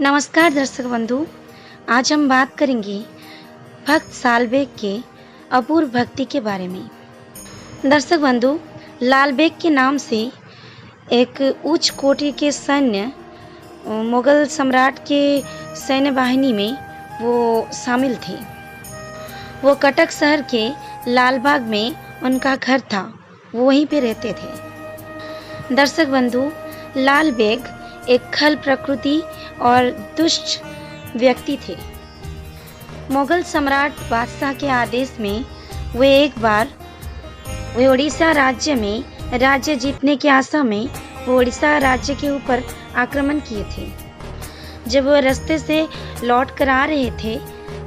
नमस्कार दर्शक बंधु, आज हम बात करेंगे भक्त सालबेग के अपूर्व भक्ति के बारे में। दर्शक बंधु, लालबेग के नाम से एक उच्च कोटि के सैन्य मुगल सम्राट के सैन्य वाहिनी में वो शामिल थे। वो कटक शहर के लालबाग में उनका घर था, वो वहीं पे रहते थे। दर्शक बंधु, लालबेग एक खल प्रकृति और दुष्ट व्यक्ति थे। मुगल सम्राट बादशाह के आदेश में वे उड़ीसा राज्य में राज्य जीतने की आशा में वो उड़ीसा राज्य के ऊपर आक्रमण किए थे। जब वो रास्ते से लौट कर आ रहे थे,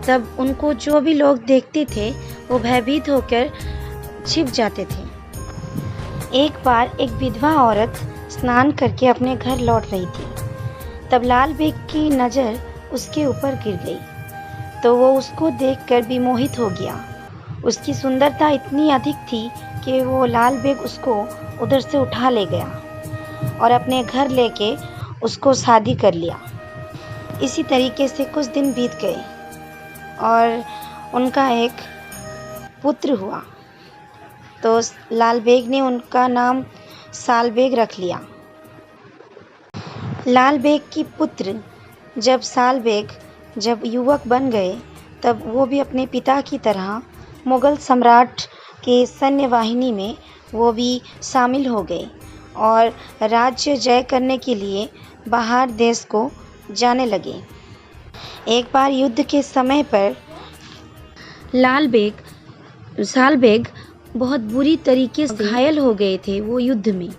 तब उनको जो भी लोग देखते थे वो भयभीत होकर छिप जाते थे। एक बार एक विधवा औरत स्नान करके अपने घर लौट रही थी। तब लालबेग की नज़र उसके ऊपर गिर गई, तो वो उसको देखकर विमोहित हो गया। उसकी सुंदरता इतनी अधिक थी कि वो लालबेग उसको उधर से उठा ले गया और अपने घर लेके उसको शादी कर लिया। इसी तरीके से कुछ दिन बीत गए और उनका एक पुत्र हुआ, तो लालबेग ने उनका नाम सालबेग रख लिया। लालबेग की पुत्र जब युवक बन गए, तब वो भी अपने पिता की तरह मुगल सम्राट के सैन्य वाहिनी में वो भी शामिल हो गए और राज्य जय करने के लिए बाहर देश को जाने लगे। एक बार युद्ध के समय पर सालबेग बहुत बुरी तरीके से घायल हो गए थे। वो युद्ध में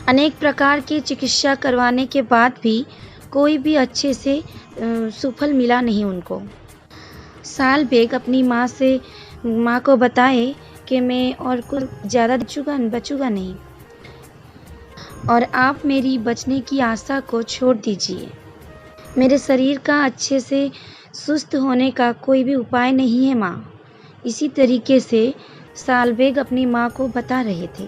अनेक प्रकार की चिकित्सा करवाने के बाद भी कोई भी अच्छे से सुफल मिला नहीं उनको। सालबेग अपनी माँ को बताए कि मैं और कुछ ज़्यादा बचूंगा नहीं और आप मेरी बचने की आशा को छोड़ दीजिए। मेरे शरीर का अच्छे से सुस्त होने का कोई भी उपाय नहीं है माँ। इसी तरीके से सालबेग अपनी माँ को बता रहे थे।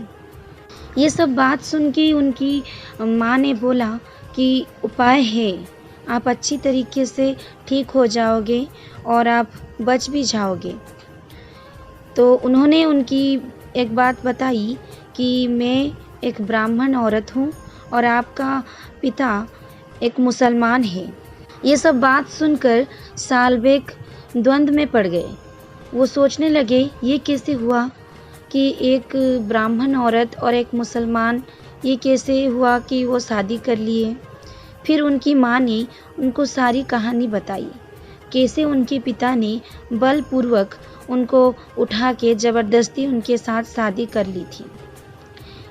ये सब बात सुन के उनकी माँ ने बोला कि उपाय है, आप अच्छी तरीके से ठीक हो जाओगे और आप बच भी जाओगे। तो उन्होंने उनकी एक बात बताई कि मैं एक ब्राह्मण औरत हूँ और आपका पिता एक मुसलमान है। ये सब बात सुनकर सालबेग द्वंद्व में पड़ गए। वो सोचने लगे, ये कैसे हुआ कि एक ब्राह्मण औरत और एक मुसलमान, ये कैसे हुआ कि वो शादी कर लिए। फिर उनकी माँ ने उनको सारी कहानी बताई, कैसे उनके पिता ने बलपूर्वक उनको उठा के ज़बरदस्ती उनके साथ शादी कर ली थी।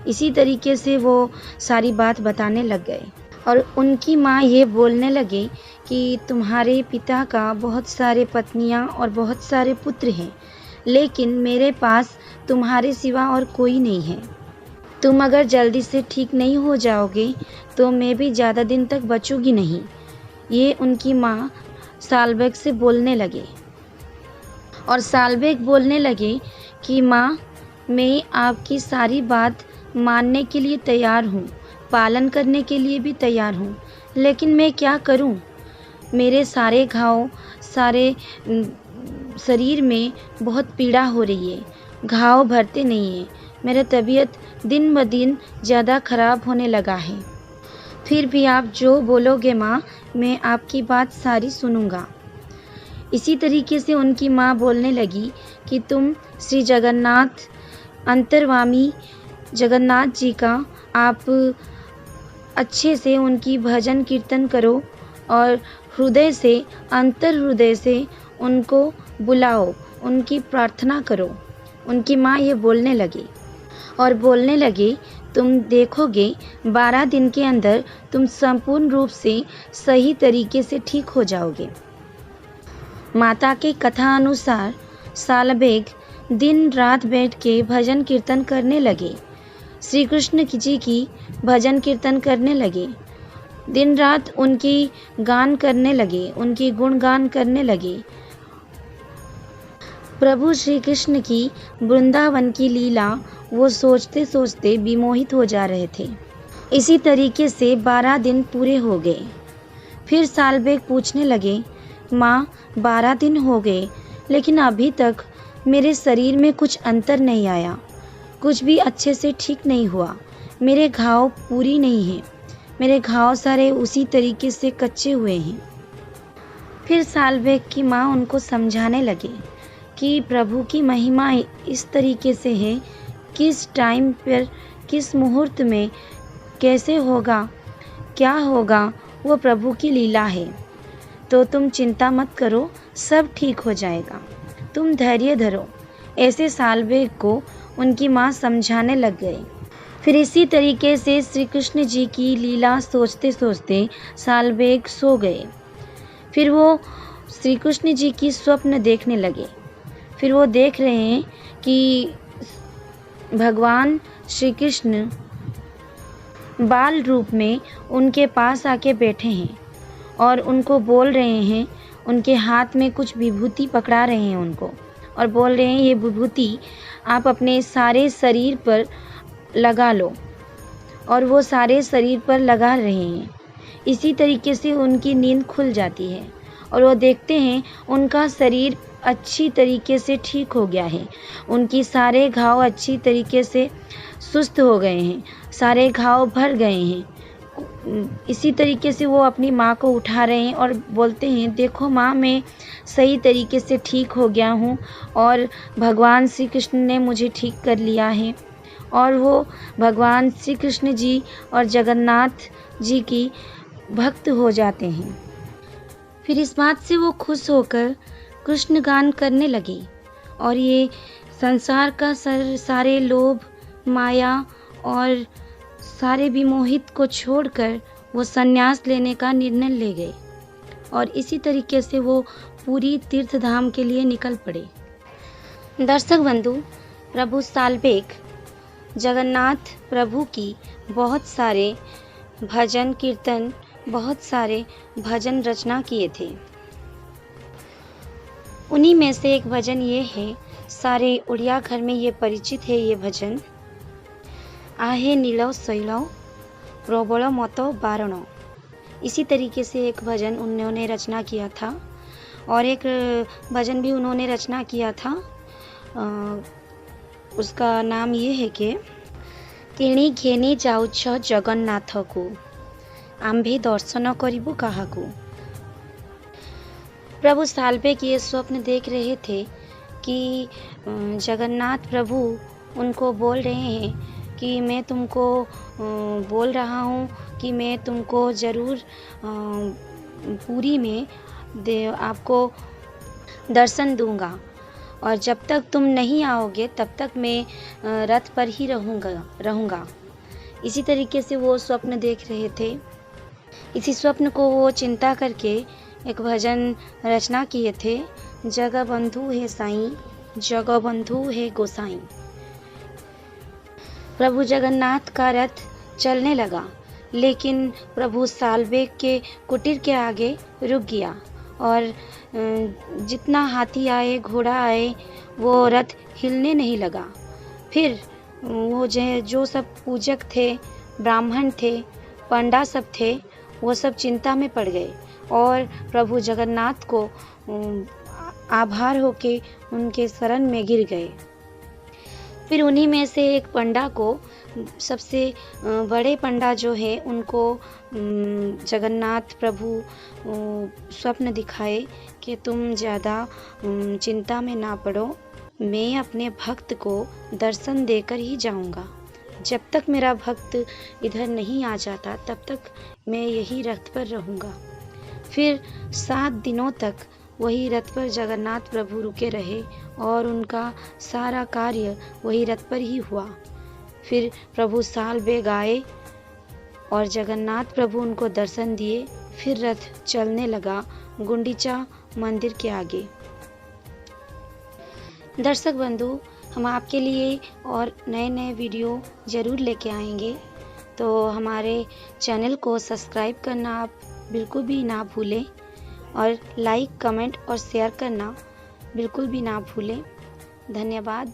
इसी तरीके से वो सारी बात बताने लग गए और उनकी माँ ये बोलने लगे कि तुम्हारे पिता का बहुत सारे पत्नियाँ और बहुत सारे पुत्र हैं, लेकिन मेरे पास तुम्हारे सिवा और कोई नहीं है। तुम अगर जल्दी से ठीक नहीं हो जाओगे तो मैं भी ज़्यादा दिन तक बचूंगी नहीं। ये उनकी माँ सालबेग से बोलने लगे और सालबेग बोलने लगे कि माँ, मैं आपकी सारी बात मानने के लिए तैयार हूँ, पालन करने के लिए भी तैयार हूँ, लेकिन मैं क्या करूँ। मेरे सारे घाव, सारे शरीर में बहुत पीड़ा हो रही है, घाव भरते नहीं हैं, मेरा तबीयत दिन ब दिन ज़्यादा ख़राब होने लगा है। फिर भी आप जो बोलोगे माँ, मैं आपकी बात सारी सुनूंगा। इसी तरीके से उनकी माँ बोलने लगी कि तुम श्री जगन्नाथ अंतर्वामी जगन्नाथ जी का आप अच्छे से उनकी भजन कीर्तन करो और हृदय से, अंतर हृदय से उनको बुलाओ, उनकी प्रार्थना करो। उनकी माँ ये बोलने लगी तुम देखोगे 12 दिन के अंदर तुम संपूर्ण रूप से सही तरीके से ठीक हो जाओगे। माता की कथा अनुसार सालबेग दिन रात बैठ के भजन कीर्तन करने लगे, श्री कृष्ण जी की भजन कीर्तन करने लगे, दिन रात उनकी गान करने लगे, उनकी गुणगान करने लगे। प्रभु श्री कृष्ण की वृंदावन की लीला वो सोचते सोचते विमोहित हो जा रहे थे। इसी तरीके से 12 दिन पूरे हो गए। फिर सालबेग पूछने लगे, माँ 12 दिन हो गए लेकिन अभी तक मेरे शरीर में कुछ अंतर नहीं आया, कुछ भी अच्छे से ठीक नहीं हुआ, मेरे घाव पूरी नहीं हैं, मेरे घाव सारे उसी तरीके से कच्चे हुए हैं। फिर सालबेग की माँ उनको समझाने लगे कि प्रभु की महिमा इस तरीके से है, किस टाइम पर किस मुहूर्त में कैसे होगा क्या होगा वो प्रभु की लीला है। तो तुम चिंता मत करो, सब ठीक हो जाएगा, तुम धैर्य धरो। ऐसे सालबेग को उनकी माँ समझाने लग गए। फिर इसी तरीके से श्री कृष्ण जी की लीला सोचते सोचते सालबेग सो गए। फिर वो श्री कृष्ण जी की स्वप्न देखने लगे। फिर वो देख रहे हैं कि भगवान श्री कृष्ण बाल रूप में उनके पास आके बैठे हैं और उनको बोल रहे हैं, उनके हाथ में कुछ विभूति पकड़ा रहे हैं उनको और बोल रहे हैं, ये विभूति आप अपने सारे शरीर पर लगा लो। और वो सारे शरीर पर लगा रहे हैं। इसी तरीके से उनकी नींद खुल जाती है और वो देखते हैं उनका शरीर अच्छी तरीके से ठीक हो गया है, उनकी सारे घाव अच्छी तरीके से सुस्त हो गए हैं, सारे घाव भर गए हैं। इसी तरीके से वो अपनी माँ को उठा रहे हैं और बोलते हैं, देखो माँ, मैं सही तरीके से ठीक हो गया हूँ और भगवान श्री कृष्ण ने मुझे ठीक कर लिया है। और वो भगवान श्री कृष्ण जी और जगन्नाथ जी की भक्त हो जाते हैं। फिर इस बात से वो खुश होकर कृष्ण गान करने लगी और ये संसार का सारे लोभ, माया और सारे विमोहित को छोड़कर वो संन्यास लेने का निर्णय ले गए और इसी तरीके से वो पूरी तीर्थ धाम के लिए निकल पड़े। दर्शक बंधु, प्रभु सालबेग जगन्नाथ प्रभु की बहुत सारे भजन कीर्तन, बहुत सारे भजन रचना किए थे। उन्हीं में से एक भजन ये है, सारे उड़िया घर में ये परिचित है ये भजन, आहे नीलव शैलव प्रबल मत बारण। इसी तरीके से एक भजन उन्होंने रचना किया था और एक भजन भी उन्होंने रचना किया था। उसका नाम ये है कि किणी घेनी जाउछ जगन्नाथ को आम्भे दर्शन करिबु काहाकू। प्रभु सालबेग ये स्वप्न देख रहे थे कि जगन्नाथ प्रभु उनको बोल रहे हैं कि मैं तुमको बोल रहा हूँ कि मैं तुमको ज़रूर पूरी में आपको दर्शन दूंगा और जब तक तुम नहीं आओगे तब तक मैं रथ पर ही रहूँगा। इसी तरीके से वो स्वप्न देख रहे थे। इसी स्वप्न को वो चिंता करके एक भजन रचना किए थे, जगबंधु है साईं, जगबंधु है गोसाई। प्रभु जगन्नाथ का रथ चलने लगा लेकिन प्रभु सालबेग के कुटीर के आगे रुक गया और जितना हाथी आए, घोड़ा आए, वो रथ हिलने नहीं लगा। फिर वो जो सब पूजक थे, ब्राह्मण थे, पंडा सब थे, वो सब चिंता में पड़ गए और प्रभु जगन्नाथ को आभार होके उनके शरण में गिर गए। फिर उन्हीं में से एक पंडा को, सबसे बड़े पंडा जो है, उनको जगन्नाथ प्रभु स्वप्न दिखाए कि तुम ज़्यादा चिंता में ना पड़ो, मैं अपने भक्त को दर्शन देकर ही जाऊंगा। जब तक मेरा भक्त इधर नहीं आ जाता तब तक मैं यही रथ पर रहूंगा। फिर 7 दिनों तक वही रथ पर जगन्नाथ प्रभु रुके रहे और उनका सारा कार्य वही रथ पर ही हुआ। फिर प्रभु सालबेग आए और जगन्नाथ प्रभु उनको दर्शन दिए। फिर रथ चलने लगा गुंडीचा मंदिर के आगे। दर्शक बंधु, हम आपके लिए और नए नए वीडियो ज़रूर लेके आएंगे, तो हमारे चैनल को सब्सक्राइब करना आप बिल्कुल भी ना भूलें और लाइक, कमेंट और शेयर करना बिल्कुल भी ना भूलें। धन्यवाद।